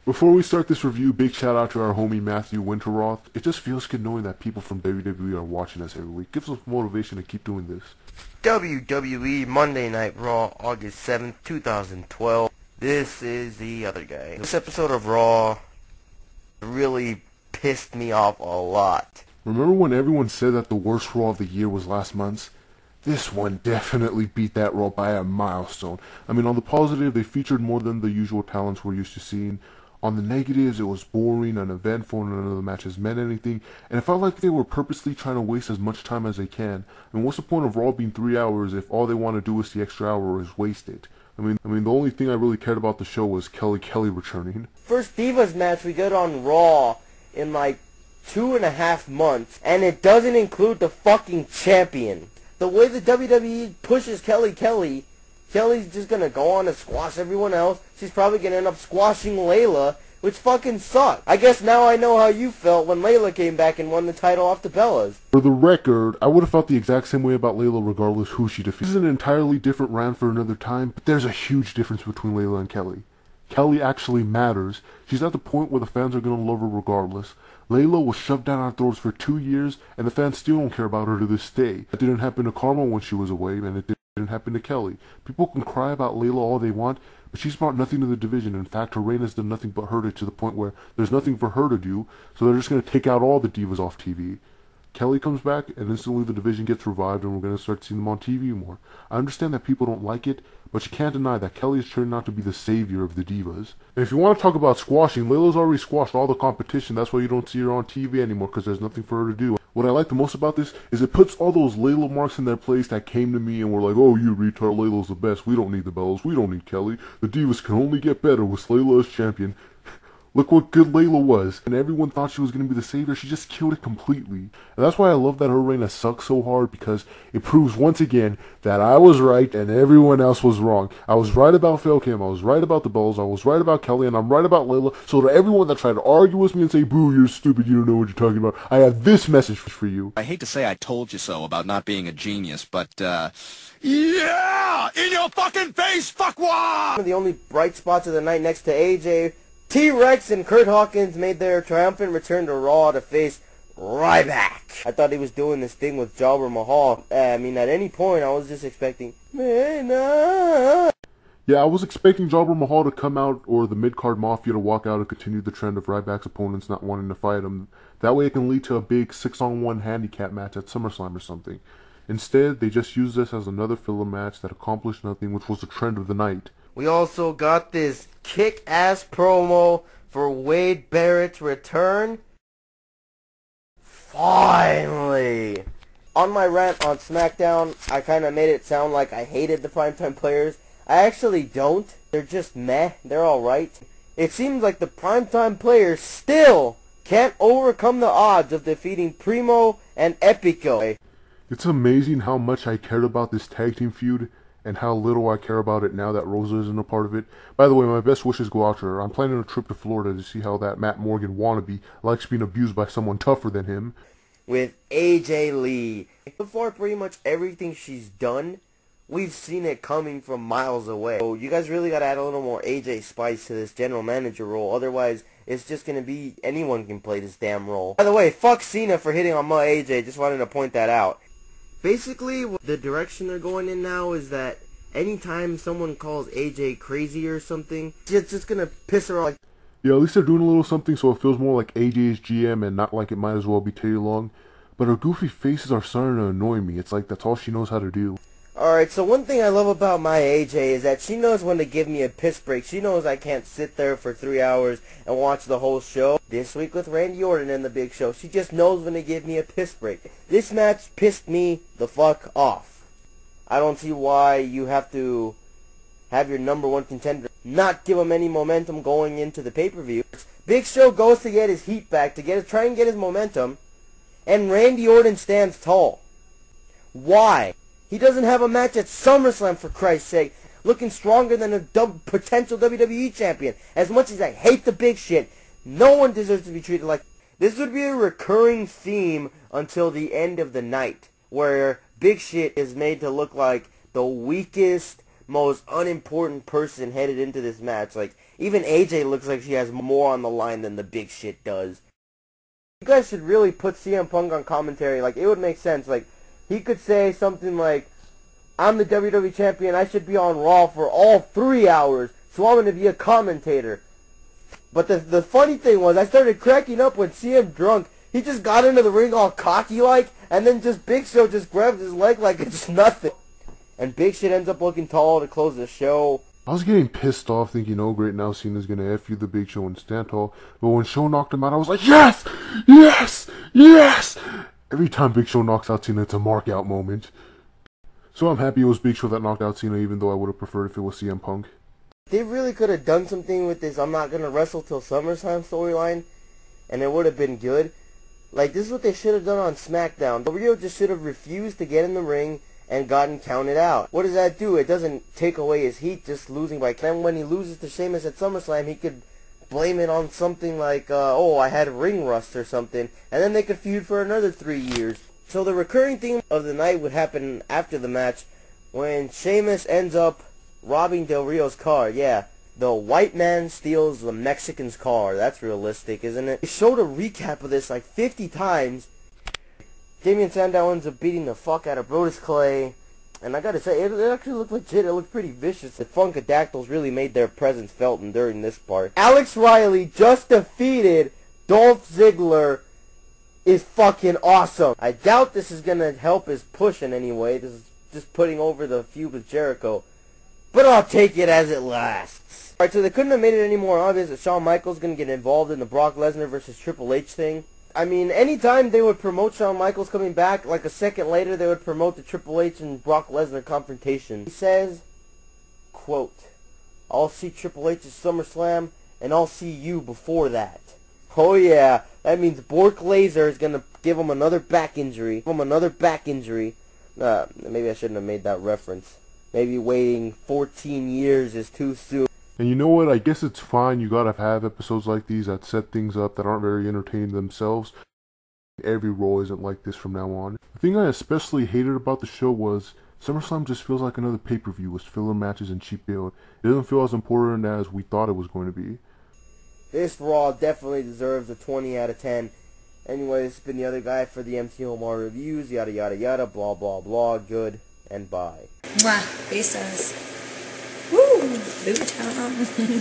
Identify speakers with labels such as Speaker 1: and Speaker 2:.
Speaker 1: Before we start this review, big shout out to our homie Matthew Winterroth. It just feels good knowing that people from WWE are watching us every week. Gives us motivation to keep doing this.
Speaker 2: WWE Monday Night Raw, August 7th, 2012. This is the other guy. This episode of Raw really pissed me off a lot.
Speaker 1: Remember when everyone said that the worst Raw of the year was last month's? This one definitely beat that Raw by a milestone. I mean, on the positive, they featured more than the usual talents we're used to seeing. On the negatives, it was boring, uneventful, and none of the matches meant anything, and it felt like they were purposely trying to waste as much time as they can. I mean, what's the point of Raw being 3 hours if all they want to do is the extra hour is wasted? I mean, the only thing I really cared about the show was Kelly returning.
Speaker 2: First Divas match we got on Raw in like 2.5 months, and it doesn't include the fucking champion. The way the WWE pushes Kelly's just gonna go on and squash everyone else. She's probably gonna end up squashing Layla, which fucking sucks. I guess now I know how you felt when Layla came back and won the title off the Bellas.
Speaker 1: For the record, I would have felt the exact same way about Layla regardless who she defeated. This is an entirely different rant for another time, but there's a huge difference between Layla and Kelly. Kelly actually matters. She's at the point where the fans are gonna love her regardless. Layla was shoved down our throats for 2 years, and the fans still don't care about her to this day. That didn't happen to Karma when she was away, and it didn't happen to Kelly. People can cry about Layla all they want, but she's brought nothing to the division. In fact, her reign has done nothing but hurt it to the point where there's nothing for her to do, so they're just going to take out all the divas off TV. Kelly comes back, and instantly the division gets revived, and we're going to start seeing them on TV more. I understand that people don't like it, but you can't deny that Kelly is turning out to be the savior of the divas. And if you want to talk about squashing, Layla's already squashed all the competition. That's why you don't see her on TV anymore, because there's nothing for her to do. What I like the most about this is it puts all those Layla marks in their place that came to me and were like, oh, you retard, Layla's the best. We don't need the Bellas. We don't need Kelly. The divas can only get better with Layla as champion. Look what good Layla was. And everyone thought she was going to be the savior. She just killed it completely. And that's why I love that her reign has sucked so hard, because it proves once again that I was right and everyone else was wrong. I was right about Phil Kim. I was right about the Bellas. I was right about Kelly. And I'm right about Layla. So to everyone that tried to argue with me and say, boo, you're stupid, you don't know what you're talking about, I have this message for you.
Speaker 3: I hate to say I told you so about not being a genius, but, yeah! In your fucking face, fuckwad!
Speaker 2: One of the only bright spots of the night next to AJ, T-Rex and Kurt Hawkins made their triumphant return to Raw to face Ryback. I thought he was doing this thing with Jobber Mahal. I mean, at any point, I was just expecting,
Speaker 1: Yeah, I was expecting Jobber Mahal to come out, or the mid-card Mafia to walk out and continue the trend of Ryback's opponents not wanting to fight him. That way it can lead to a big 6-on-1 handicap match at SummerSlam or something. Instead, they just used this as another filler match that accomplished nothing, which was the trend of the night.
Speaker 2: We also got this kick-ass promo for Wade Barrett's return. Finally! On my rant on SmackDown, I kind of made it sound like I hated the primetime players. I actually don't. They're just meh. They're alright. It seems like the primetime players still can't overcome the odds of defeating Primo and Epico.
Speaker 1: It's amazing how much I cared about this tag team feud, and how little I care about it now that Rosa isn't a part of it. By the way, my best wishes go out to her. I'm planning a trip to Florida to see how that Matt Morgan wannabe likes being abused by someone tougher than him.
Speaker 2: With AJ Lee. Before pretty much everything she's done, we've seen it coming from miles away. So you guys really gotta add a little more AJ spice to this general manager role. Otherwise, it's just gonna be anyone can play this damn role. By the way, fuck Cena for hitting on my AJ. Just wanted to point that out. Basically, the direction they're going in now is that anytime someone calls AJ crazy or something, it's just gonna piss her off.
Speaker 1: Yeah, at least they're doing a little something so it feels more like AJ's GM and not like it might as well be Teddy Long. But her goofy faces are starting to annoy me. It's like that's all she knows how to do.
Speaker 2: Alright, so one thing I love about my AJ is that she knows when to give me a piss break. She knows I can't sit there for 3 hours and watch the whole show. This week with Randy Orton and the Big Show, she just knows when to give me a piss break. This match pissed me the fuck off. I don't see why you have to have your #1 contender not give him any momentum going into the pay-per-view. Big Show goes to get his heat back, to try and get his momentum, and Randy Orton stands tall. Why? He doesn't have a match at SummerSlam, for Christ's sake, looking stronger than a potential WWE champion. As much as I hate the big shit, no one deserves to be treated like... This would be a recurring theme until the end of the night, where big shit is made to look like the weakest, most unimportant person headed into this match. Like, Even AJ looks like she has more on the line than the big shit does. You guys should really put CM Punk on commentary. Like, it would make sense. Like, he could say something like, I'm the WWE champion, I should be on Raw for all 3 hours, so I'm going to be a commentator. But the funny thing was, I started cracking up when CM drunk. He just got into the ring all cocky-like, and then just Big Show just grabs his leg like it's nothing. And Big Shit ends up looking tall to close the show.
Speaker 1: I was getting pissed off thinking, oh great, now Cena's gonna F you the Big Show and stand tall. But when Show knocked him out, I was like, yes! Yes! Yes! Every time Big Show knocks out Cena, it's a mark-out moment. So I'm happy it was Big Show that knocked out Cena, even though I would have preferred if it was CM Punk.
Speaker 2: They really could have done something with this I'm not gonna wrestle till SummerSlam storyline, and it would have been good. Like, this is what they should have done on SmackDown. Del Rio just should have refused to get in the ring and gotten counted out. What does that do? It doesn't take away his heat just losing by... Then when he loses to Sheamus at SummerSlam, he could blame it on something like, oh, I had ring rust or something, and then they could feud for another 3 years. So the recurring theme of the night would happen after the match when Sheamus ends up robbing Del Rio's car. Yeah, the white man steals the Mexican's car. That's realistic, isn't it? They showed a recap of this like 50 times. Damian Sandow ends up beating the fuck out of Brodus Clay. And I gotta say, it actually looked legit. It looked pretty vicious. The Funkadactyls really made their presence felt during this part. Alex Riley just defeated Dolph Ziggler is fucking awesome. I doubt this is gonna help his push in any way. This is just putting over the feud with Jericho. But I'll take it as it lasts. Alright, so they couldn't have made it any more obvious that Shawn Michaels gonna get involved in the Brock Lesnar versus Triple H thing. I mean, anytime they would promote Shawn Michaels coming back, like a second later they would promote the Triple H and Brock Lesnar confrontation. He says, quote, I'll see Triple H at SummerSlam, and I'll see you before that. Oh yeah, that means Bork Laser is gonna give him another back injury. Maybe I shouldn't have made that reference. Maybe waiting 14 years is too soon.
Speaker 1: And you know what, I guess it's fine, you gotta have episodes like these that set things up that aren't very entertaining themselves. Every Raw isn't like this from now on. The thing I especially hated about the show was SummerSlam just feels like another pay-per-view with filler matches and cheap build. It doesn't feel as important as we thought it was going to be.
Speaker 2: This Raw definitely deserves a 20 out of 10. Anyway, this has been the other guy for the MT Omar reviews, yada yada yada, blah blah blah, good, and bye.
Speaker 4: Mwah, besos. Woo! Booty time.